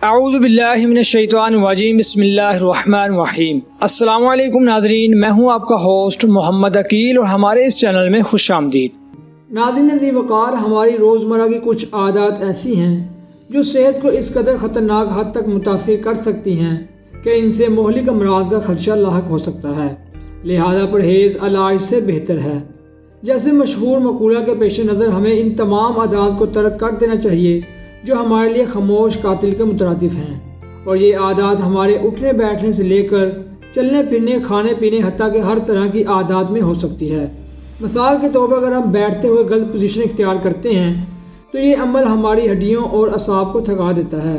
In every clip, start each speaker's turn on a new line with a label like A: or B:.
A: اعوذ باللہ من الشیطان الرجیم بسم اللہ الرحمن الرحیم۔ السلام علیکم ناظرین، میں ہوں آپ کا ہوسٹ محمد عقیل اور ہمارے اس چینل میں خوش آمدید۔ ناظرین ذی وقار، ہماری روزمرہ کی کچھ عادات ایسی ہیں جو صحت کو اس قدر خطرناک حد تک متاثر کر سکتی ہیں کہ ان سے مہلک امراض کا خدشہ لاحق ہو سکتا ہے، لہذا پرہیز علاج سے بہتر ہے۔ جیسے مشہور مقولہ کے پیش نظر ہمیں ان تمام عادات کو ترک کر دینا چاہیے جو ہمارے لیے خاموش قاتل کے مترادف ہیں، اور یہ عادات ہمارے اٹھنے بیٹھنے سے لے کر چلنے پھرنے، کھانے پینے، حتیٰ کہ ہر طرح کی عادات میں ہو سکتی ہے۔ مثال کے طور پر اگر ہم بیٹھتے ہوئے غلط پوزیشن اختیار کرتے ہیں تو یہ عمل ہماری ہڈیوں اور اعصاب کو تھکا دیتا ہے،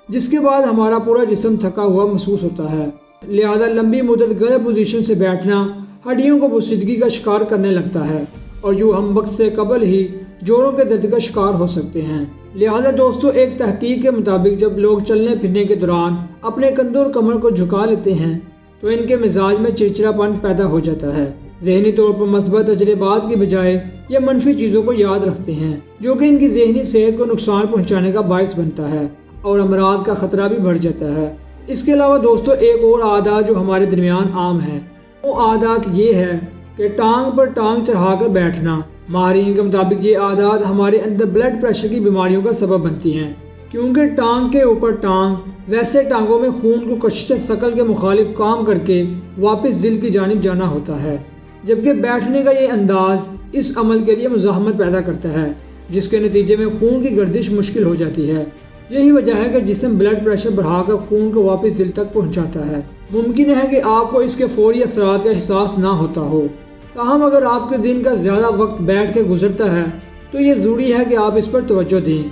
A: جس کے بعد ہمارا پورا جسم تھکا ہوا محسوس ہوتا ہے۔ لہذا لمبی مدت غلط پوزیشن سے بیٹھنا ہڈیوں کو بوسیدگی کا شکار کرنے لگتا ہے، اور یوں ہم وقت سے قبل ہی جوڑوں کے درد کا شکار ہو سکتے ہیں۔ لہذا دوستو، ایک تحقیق کے مطابق جب لوگ چلنے پھرنے کے دوران اپنے کندھوں اور کمر کو جھکا لیتے ہیں تو ان کے مزاج میں چڑچڑاپن پیدا ہو جاتا ہے۔ ذہنی طور پر مثبت تجربات کی بجائے یہ منفی چیزوں کو یاد رکھتے ہیں، جو کہ ان کی ذہنی صحت کو نقصان پہنچانے کا باعث بنتا ہے اور امراض کا خطرہ بھی بڑھ جاتا ہے۔ اس کے علاوہ دوستو، ایک اور عادت جو ہمارے درمیان عام ہے وہ عادت یہ ہے کہ ٹانگ پر ٹانگ چڑھا کر بیٹھنا۔ ماہرین کے مطابق یہ عادات ہمارے اندر بلڈ پریشر کی بیماریوں کا سبب بنتی ہیں، کیونکہ ٹانگ کے اوپر ٹانگ، ویسے ٹانگوں میں خون کو کشش ثقل کے مخالف کام کر کے واپس دل کی جانب جانا ہوتا ہے، جبکہ بیٹھنے کا یہ انداز اس عمل کے لیے مزاحمت پیدا کرتا ہے، جس کے نتیجے میں خون کی گردش مشکل ہو جاتی ہے۔ یہی وجہ ہے کہ جسم بلڈ پریشر بڑھا کر خون کو واپس دل تک پہنچاتا ہے۔ ممکن ہے کہ آپ کو اس کے فوری اثرات کا احساس نہ ہوتا ہو، تاہم اگر آپ کے دن کا زیادہ وقت بیٹھ کے گزرتا ہے تو یہ ضروری ہے کہ آپ اس پر توجہ دیں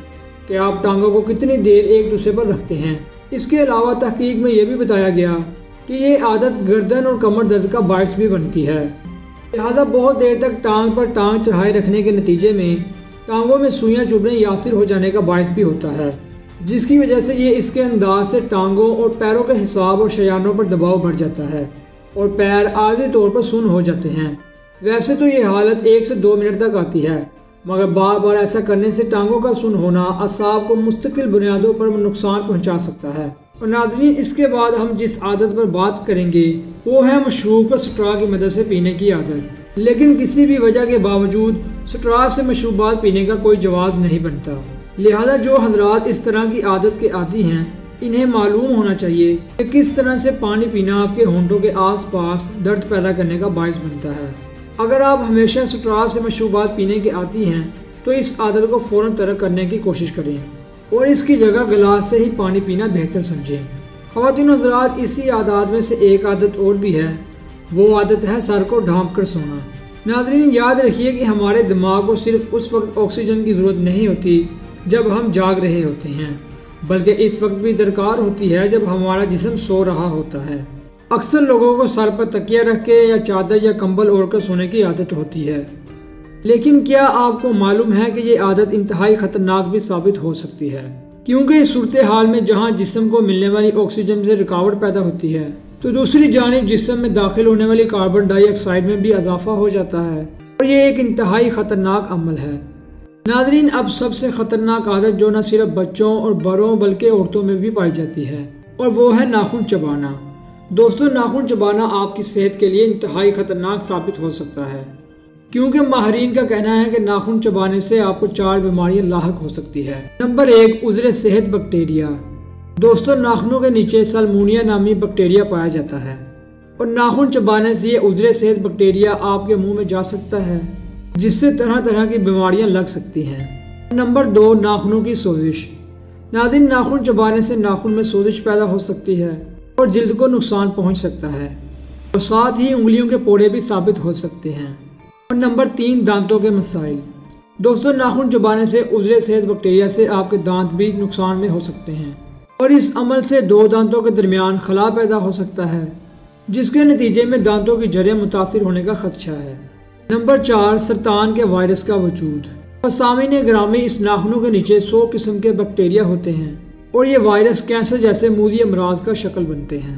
A: کہ آپ ٹانگوں کو کتنی دیر ایک دوسرے پر رکھتے ہیں۔ اس کے علاوہ تحقیق میں یہ بھی بتایا گیا کہ یہ عادت گردن اور کمر درد کا باعث بھی بنتی ہے، لہذا بہت دیر تک ٹانگ پر ٹانگ چڑھائے رکھنے کے نتیجے میں ٹانگوں میں سوئیاں چبھنے یا پھر ہو جانے کا باعث بھی ہوتا ہے، جس کی وجہ سے یہ اس کے انداز سے ٹانگوں اور پیروں کے حساب اور شریانوں پر دباؤ بڑھ جاتا ہے اور پیر عارضی طور پر سن ہو جاتے ہیں۔ ویسے تو یہ حالت 1 سے 2 منٹ تک آتی ہے، مگر بار بار ایسا کرنے سے ٹانگوں کا سن ہونا اعصاب کو مستقل بنیادوں پر نقصان پہنچا سکتا ہے۔ اور ناظرین، اس کے بعد ہم جس عادت پر بات کریں گے وہ ہے مشروب کو سٹرا کی مدد سے پینے کی عادت۔ لیکن کسی بھی وجہ کے باوجود سٹرا سے مشروبات پینے کا کوئی جواز نہیں بنتا، لہذا جو حضرات اس طرح کی عادت کے عادی ہیں انہیں معلوم ہونا چاہیے کہ کس طرح سے پانی پینا آپ کے ہونٹوں کے آس پاس درد پیدا کرنے کا باعث بنتا ہے۔ اگر آپ ہمیشہ سٹرا سے مشروبات پینے کے عادی ہیں تو اس عادت کو فوراً ترک کرنے کی کوشش کریں اور اس کی جگہ گلاس سے ہی پانی پینا بہتر سمجھیں۔ خواتین و حضرات، اسی عادات میں سے ایک عادت اور بھی ہے، وہ عادت ہے سر کو ڈھانپ کر سونا۔ ناظرین یاد رکھیے کہ ہمارے دماغ کو صرف اس وقت آکسیجن کی ضرورت نہیں ہوتی جب ہم جاگ رہے ہوتے ہیں، بلکہ اس وقت بھی درکار ہوتی ہے جب ہمارا جسم سو رہا ہوتا ہے۔ اکثر لوگوں کو سر پر تکیہ رکھ کے یا چادر یا کمبل اوڑھ کر سونے کی عادت ہوتی ہے، لیکن کیا آپ کو معلوم ہے کہ یہ عادت انتہائی خطرناک بھی ثابت ہو سکتی ہے، کیونکہ اس صورتحال میں جہاں جسم کو ملنے والی آکسیجن سے رکاوٹ پیدا ہوتی ہے تو دوسری جانب جسم میں داخل ہونے والی کاربن ڈائی آکسائڈ میں بھی اضافہ ہو جاتا ہے، اور یہ ایک انتہائی خطرناک عمل ہے۔ ناظرین، اب سب سے خطرناک عادت جو نہ صرف بچوں اور بڑوں بلکہ عورتوں میں بھی پائی جاتی ہے، اور وہ ہے ناخن چبانا۔ دوستو، ناخن چبانا آپ کی صحت کے لیے انتہائی خطرناک ثابت ہو سکتا ہے، کیونکہ ماہرین کا کہنا ہے کہ ناخن چبانے سے آپ کو 4 بیماریاں لاحق ہو سکتی ہے۔ نمبر 1، عذر صحت بیکٹیریا۔ دوستو، ناخنوں کے نیچے سالمونیا نامی بیکٹیریا پایا جاتا ہے، اور ناخن چبانے سے یہ عذر صحت بیکٹیریا آپ کے منہ میں جا سکتا ہے، جس سے طرح طرح کی بیماریاں لگ سکتی ہیں۔ نمبر 2، ناخنوں کی سوزش۔ ناظرین، ناخن چبانے سے ناخن میں سوزش پیدا ہو سکتی ہے اور جلد کو نقصان پہنچ سکتا ہے، اور ساتھ ہی انگلیوں کے پھوڑے بھی ثابت ہو سکتے ہیں۔ اور نمبر 3، دانتوں کے مسائل۔ دوستو، ناخن چبانے سے عذر صحت بیکٹیریا سے آپ کے دانت بھی نقصان میں ہو سکتے ہیں، اور اس عمل سے 2 دانتوں کے درمیان خلا پیدا ہو سکتا ہے، جس کے نتیجے میں دانتوں کی جڑیں متاثر ہونے کا خدشہ ہے۔ نمبر 4، سرطان کے وائرس کا وجود۔ اور سامعین گرامی، اس ناخنوں کے نیچے 100 قسم کے بیکٹیریا ہوتے ہیں، اور یہ وائرس کینسر جیسے موذی امراض کا شکل بنتے ہیں،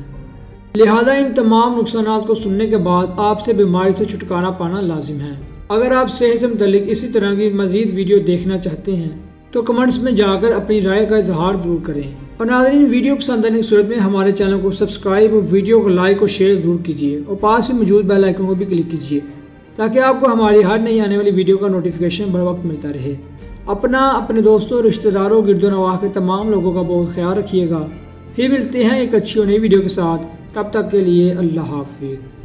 A: لہذا ان تمام نقصانات کو سننے کے بعد آپ سے بیماری سے چھٹکارا پانا لازم ہے۔ اگر آپ صحت سے متعلق اسی طرح کی مزید ویڈیو دیکھنا چاہتے ہیں تو کمنٹس میں جا کر اپنی رائے کا اظہار ضرور کریں۔ اور ناظرین ویڈیو پسند آنے کی صورت میں ہمارے چینل کو سبسکرائب اور ویڈیو کو لائک اور شیئر ضرور کیجیے اور پاس میں موجود بیل آئیکن کو بھی کلک کیجیے تاکہ آپ کو ہماری ہر نئی آنے والی ویڈیو کا نوٹیفیکیشن بر وقت ملتا رہے۔ اپنے دوستوں رشتہ داروں گرد و نواح کے تمام لوگوں کا بہت خیال رکھیے گا۔ پھر ملتے ہیں ایک اچھی اور نئی ویڈیو کے ساتھ، تب تک کے لیے اللہ حافظ۔